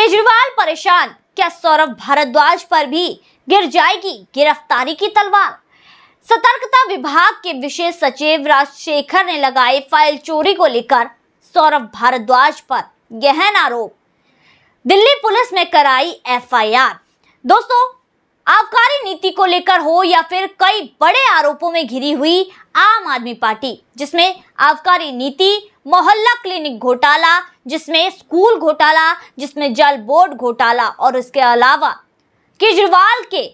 केजरीवाल परेशान, क्या सौरभ भारद्वाज पर भी गिर जाएगी गिरफ्तारी की तलवार। सतर्कता विभाग के विशेष सचिव राजशेखर ने लगाए फाइल चोरी को लेकर सौरभ भारद्वाज पर गहन आरोप। दिल्ली पुलिस ने कराई एफआईआर। दोस्तों, आबकारी नीति को लेकर हो या फिर कई बड़े आरोपों में घिरी हुई आम आदमी पार्टी, जिसमें आबकारी नीति, मोहल्ला क्लिनिक घोटाला, जिसमें स्कूल घोटाला, जिसमें जल बोर्ड घोटाला और इसके अलावा केजरीवाल के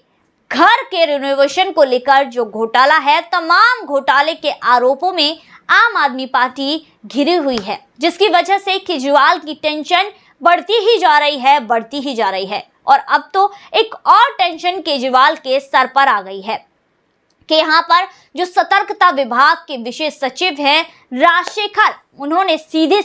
घर के रिनोवेशन को लेकर जो घोटाला है, तमाम घोटाले के आरोपों में आम आदमी पार्टी घिरी हुई है, जिसकी वजह से केजरीवाल की टेंशन बढ़ती ही जा रही है। और अब तो एक और टेंशन केजरीवाल के सर पर आ गई है कि यहाँ पर जो सतर्कता विभाग के विशेष सचिव हैं राजशेखर, उन्होंने सीधे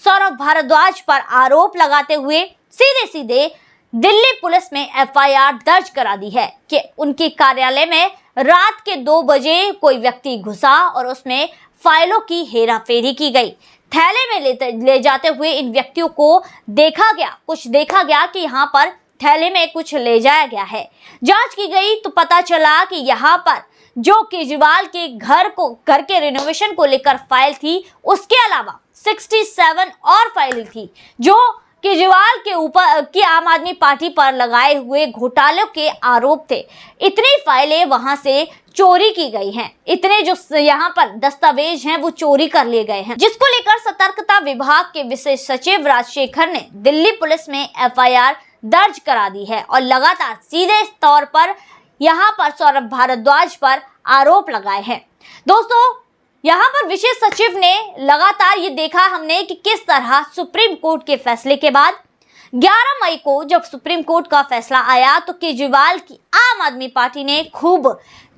सौरभ भारद्वाज पर आरोप लगाते हुए सीधे दिल्ली पुलिस में एफआईआर दर्ज करा दी है कि उनके कार्यालय में रात के 2 बजे कोई व्यक्ति घुसा और उसमें फाइलों की हेराफेरी की गई। थैले में ले जाते हुए इन व्यक्तियों को देखा गया कि यहाँ पर थैले में कुछ ले जाया गया है। जांच की गई तो पता चला कि यहाँ पर जो केजरीवाल के घर के रिनोवेशन को लेकर फाइल थी, उसके अलावा 67 और फाइल थी जो केजरीवाल के ऊपर की आम आदमी पार्टी पर लगाए हुए घोटालों के आरोप थे। इतनी फाइलें वहां से चोरी की गई हैं, इतने जो यहाँ पर दस्तावेज हैं वो चोरी कर लिए गए हैं, जिसको लेकर सतर्कता विभाग के विशेष सचिव राजशेखर ने दिल्ली पुलिस में एफआईआर दर्ज करा दी है और लगातार सीधे तौर पर यहाँ पर सौरभ भारद्वाज पर आरोप लगाए हैं। दोस्तों, यहाँ पर विशेष सचिव ने लगातार ये देखा हमने कि किस तरह सुप्रीम कोर्ट के फैसले के बाद 11 मई को जब सुप्रीम कोर्ट का फैसला आया तो केजरीवाल की आम आदमी पार्टी ने खूब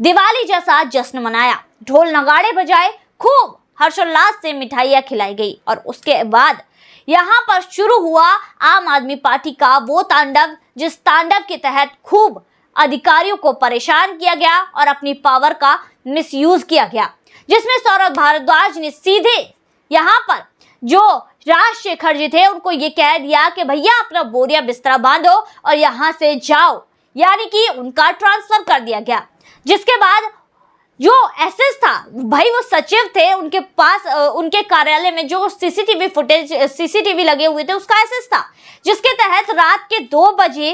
दिवाली जैसा जश्न मनाया, ढोल नगाड़े बजाए, खूब हर्षोल्लास से मिठाइयाँ खिलाई गई और उसके बाद यहाँ पर शुरू हुआ आम आदमी पार्टी का वो तांडव, जिस तांडव के तहत खूब अधिकारियों को परेशान किया गया और अपनी पावर का मिसयूज किया गया, जिसमें सौरभ भारद्वाज ने सीधे यहाँ पर जो राजशेखर जी थे उनको ये कह दिया कि भैया अपना बोरिया बिस्तरा बांधो और यहाँ से जाओ, यानी कि उनका ट्रांसफर कर दिया गया। जिसके बाद जो एसएस था, भाई वो सचिव थे, उनके पास उनके कार्यालय में जो सीसीटीवी लगे हुए थे उसका एसएस था, जिसके तहत रात के 2 बजे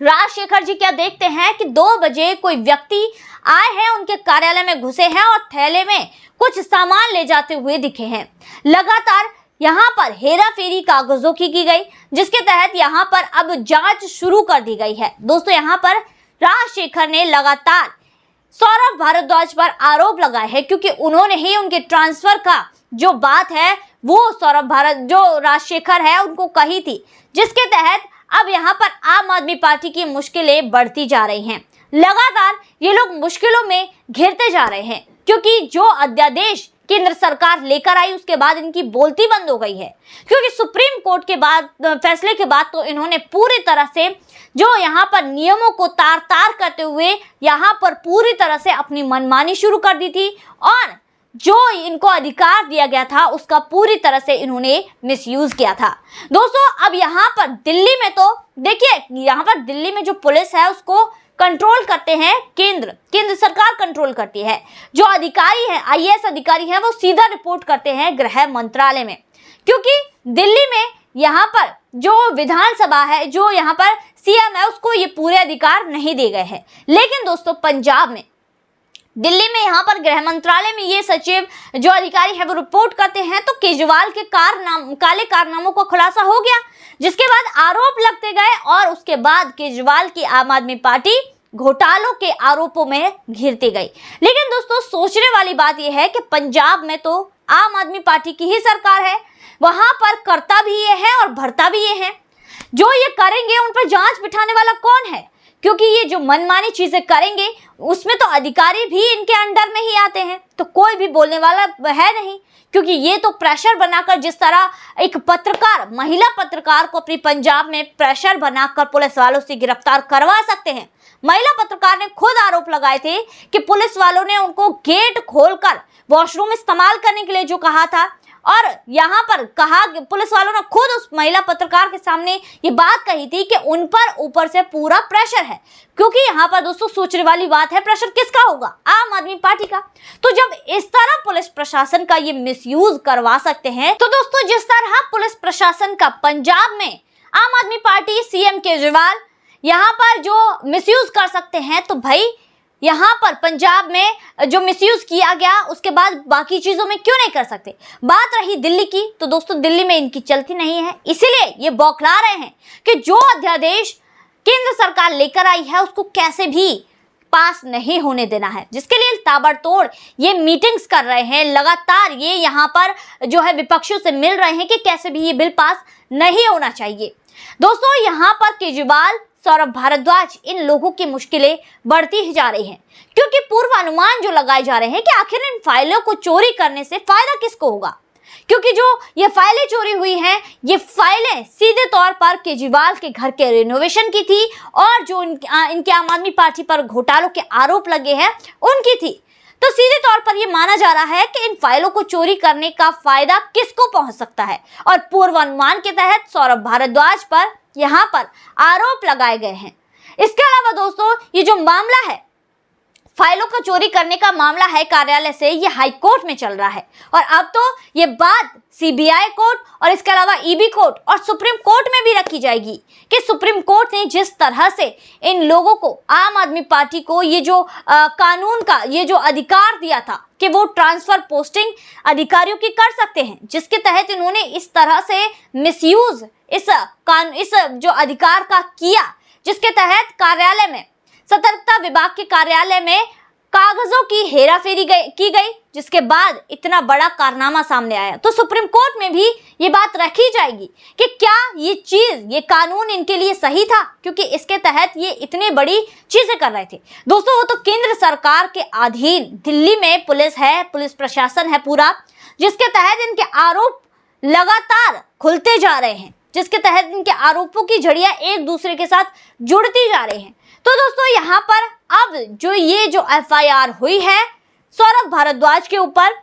राजशेखर जी क्या देखते हैं कि 2 बजे कोई व्यक्ति आए हैं, उनके कार्यालय में घुसे हैं और थैले में कुछ सामान ले जाते हुए दिखे हैं। लगातार यहाँ पर हेरा फेरी कागजों की गई, जिसके तहत यहाँ पर अब जांच शुरू कर दी गई है। दोस्तों, यहाँ पर राजशेखर ने लगातार सौरभ भारद्वाज पर आरोप लगाए हैं क्योंकि उन्होंने ही उनके ट्रांसफर का जो बात है वो जो राजशेखर है उनको कही थी, जिसके तहत अब यहाँ पर आम आदमी पार्टी की मुश्किलें बढ़ती जा रही हैं। लगातार ये लोग मुश्किलों में घिरते जा रहे हैं क्योंकि जो अध्यादेश केंद्र सरकार लेकर आई उसके बाद इनकी बोलती बंद हो गई है, क्योंकि सुप्रीम कोर्ट के बाद फैसले के बाद तो इन्होंने पूरी तरह से जो यहाँ पर नियमों को तार करते हुए यहाँ पर पूरी तरह से अपनी मनमानी शुरू कर दी थी और जो इनको अधिकार दिया गया था उसका पूरी तरह से इन्होंने मिसयूज किया था। दोस्तों, अब यहाँ पर दिल्ली में तो देखिए, यहाँ पर दिल्ली में जो पुलिस है उसको कंट्रोल करते हैं केंद्र सरकार कंट्रोल करती है। जो अधिकारी हैं, आईएएस अधिकारी हैं, वो सीधा रिपोर्ट करते हैं गृह मंत्रालय में, क्योंकि दिल्ली में यहाँ पर जो विधानसभा है, जो यहाँ पर सीएम है, उसको ये पूरे अधिकार नहीं दिए गए हैं। लेकिन दोस्तों, पंजाब में, दिल्ली में यहाँ पर गृह मंत्रालय में ये सचिव जो अधिकारी है वो रिपोर्ट करते हैं तो केजरीवाल के काले कारनामों का खुलासा हो गया, जिसके बाद आरोप लगते गए और उसके बाद केजरीवाल की आम आदमी पार्टी घोटालों के आरोपों में घिरती गई। लेकिन दोस्तों, सोचने वाली बात यह है कि पंजाब में तो आम आदमी पार्टी की ही सरकार है, वहां पर करता भी ये है और भरता भी ये है। जो ये करेंगे उन पर जांच बिठाने वाला कौन है, क्योंकि ये जो मनमानी चीजें करेंगे उसमें तो अधिकारी भी इनके अंडर में ही आते हैं, तो कोई भी बोलने वाला है नहीं, क्योंकि ये तो प्रेशर बनाकर, जिस तरह एक पत्रकार, महिला पत्रकार को अपनी पंजाब में प्रेशर बनाकर पुलिस वालों से गिरफ्तार करवा सकते हैं। महिला पत्रकार ने खुद आरोप लगाए थे कि पुलिस वालों ने उनको गेट खोलकर वॉशरूम इस्तेमाल करने के लिए जो कहा था और यहाँ पर कहा, पुलिस वालों ने खुद उस महिला पत्रकार के सामने ये बात कही थी कि उन पर ऊपर से पूरा प्रेशर है, क्योंकि यहाँ पर दोस्तों सोचने वाली बात है, प्रेशर किसका होगा? आम आदमी पार्टी का। तो जब इस तरह पुलिस प्रशासन का ये मिसयूज करवा सकते हैं, तो दोस्तों जिस तरह पुलिस प्रशासन का पंजाब में आम आदमी पार्टी सीएम केजरीवाल यहाँ पर जो मिसयूज कर सकते हैं, तो भाई यहाँ पर पंजाब में जो मिसयूज किया गया उसके बाद बाकी चीजों में क्यों नहीं कर सकते? बात रही दिल्ली की, तो दोस्तों दिल्ली में इनकी चलती नहीं है, इसीलिए ये बौखला रहे हैं कि जो अध्यादेश केंद्र सरकार लेकर आई है उसको कैसे भी पास नहीं होने देना है, जिसके लिए ताबड़तोड़ ये मीटिंग्स कर रहे हैं। लगातार ये यहाँ पर जो है विपक्षियों से मिल रहे हैं कि कैसे भी ये बिल पास नहीं होना चाहिए। दोस्तों यहाँ पर केजरीवाल, सौरभ भारद्वाज, इन लोगों की मुश्किलें बढ़ती ही जा रही हैं, क्योंकि पूर्वानुमान जो लगाए जा रहे हैं कि आखिर इन फाइलों को चोरी करने से फायदा किसको होगा, क्योंकि जो ये फाइलें चोरी हुई हैं, ये फाइलें सीधे तौर पर केजरीवाल के घर के रिनोवेशन की थी और जो इनके आम आदमी पार्टी पर घोटालों के आरोप लगे हैं उनकी थी। तो सीधे तौर पर यह माना जा रहा है कि इन फाइलों को चोरी करने का फायदा किसको पहुंच सकता है, और पूर्वानुमान के तहत सौरभ भारद्वाज पर यहाँ पर आरोप लगाए गए हैं। इसके अलावा दोस्तों ये जो मामला है, फाइलों को चोरी करने का मामला है कार्यालय से, ये हाई कोर्ट में चल रहा है, और अब तो ये बात सीबीआई कोर्ट और इसके अलावा ईबी कोर्ट और सुप्रीम कोर्ट में भी रखी जाएगी कि सुप्रीम कोर्ट ने जिस तरह से इन लोगों को, आम आदमी पार्टी को, ये जो कानून का ये जो अधिकार दिया था कि वो ट्रांसफर पोस्टिंग अधिकारियों की कर सकते हैं, जिसके तहत इन्होंने इस तरह से मिसयूज इस जो अधिकार का किया, जिसके तहत कार्यालय में, सतर्कता विभाग के कार्यालय में कागजों की हेराफेरी की गई, जिसके बाद इतना बड़ा कारनामा सामने आया। तो सुप्रीम कोर्ट में भी ये बात रखी जाएगी कि क्या ये चीज, ये कानून इनके लिए सही था, क्योंकि इसके तहत ये इतनी बड़ी चीजें कर रहे थे। दोस्तों वो तो केंद्र सरकार के अधीन दिल्ली में पुलिस है, पुलिस प्रशासन है पूरा, जिसके तहत इनके आरोप लगातार खुलते जा रहे हैं, जिसके तहत इनके आरोपों की झड़ियां एक दूसरे के साथ जुड़ती जा रही हैं। तो दोस्तों यहाँ पर अब जो एफआईआर हुई है सौरभ भारद्वाज के ऊपर,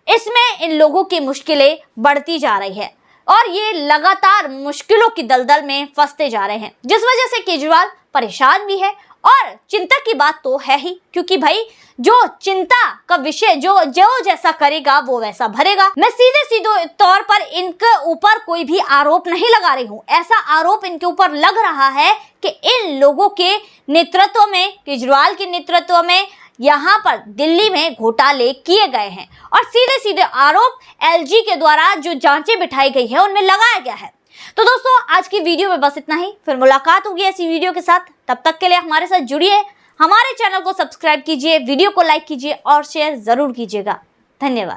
इसमें इन लोगों की मुश्किलें बढ़ती जा रही है और ये लगातार मुश्किलों की दलदल में फंसते जा रहे हैं, जिस वजह से केजरीवाल परेशान भी है। और चिंता की बात तो है ही, क्योंकि भाई जो चिंता का विषय जो जैसा करेगा वो वैसा भरेगा। मैं सीधे तौर पर इनके ऊपर कोई भी आरोप नहीं लगा रही हूँ, ऐसा आरोप इनके ऊपर लग रहा है कि इन लोगों के नेतृत्व में, केजरीवाल के नेतृत्व में यहाँ पर दिल्ली में घोटाले किए गए हैं और सीधे सीधे आरोप एलजी के द्वारा जो जांचें बिठाई गई है उनमें लगाया गया है। तो दोस्तों आज की वीडियो में बस इतना ही, फिर मुलाकात होगी ऐसी वीडियो के साथ। तब तक के लिए हमारे साथ जुड़िए, हमारे चैनल को सब्सक्राइब कीजिए, वीडियो को लाइक कीजिए और शेयर जरूर कीजिएगा। धन्यवाद।